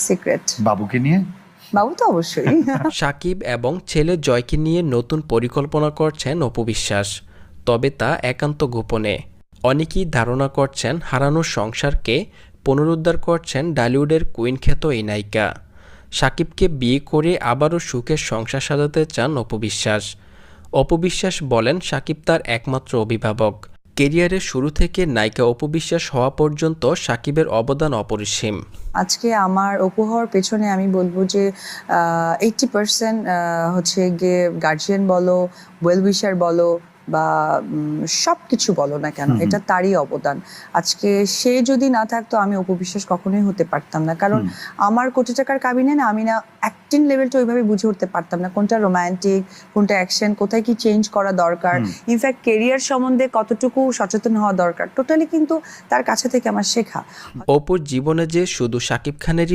Secret. বাবুকে নিয়ে? বাবু তো অবশ্যই। শাকিব এবং ছেলে জয়কে নিয়ে নতুন পরিকল্পনা করছেন অপু বিশ্বাস, তবে তা একান্ত গোপনে। অনেকেই ধারণা করছেন হারানো সংসারকে পুনরুদ্ধার করছেন ডালিউডের কুইন খ্যাত এই নায়িকা। শাকিবকে বিয়ে করে আবারও সুখের সংসার সাজাতে চান অপু বিশ্বাস। অপু বিশ্বাস বলেন, শাকিব তার একমাত্র অভিভাবক। কেরিয়ারের শুরু থেকে নায়িকা অপু বিশ্বাস হওয়া পর্যন্ত শাকিবের অবদান অপরিসীম। আজকে আমার অপু হওয়ার পেছনে আমি বলবো যে 80% হচ্ছে গিয়ে গার্জিয়ান বলো, ওয়েল উইশার বলো বা সব কিছু বলো না কেন, এটা তারই অবদান। আজকে সে যদি না থাকতো আমি অপু বিশ্বাস কখনোই হতে পারতাম না। কারণ আমার কোটি টাকার কাবিনে না আমি না অ্যাক্টিং লেভেলটা ওইভাবে বুঝে উঠতে পারতাম না, কোনটা রোমান্টিক, কোনটা অ্যাকশন, কোথায় কি চেঞ্জ করা দরকার, ইনফ্যাক্ট কেরিয়ার সম্বন্ধে কতটুকু সচেতন হওয়া দরকার, টোটালি কিন্তু তার কাছে থেকে আমার শেখা। অপুর জীবনে যে শুধু শাকিব খানেরই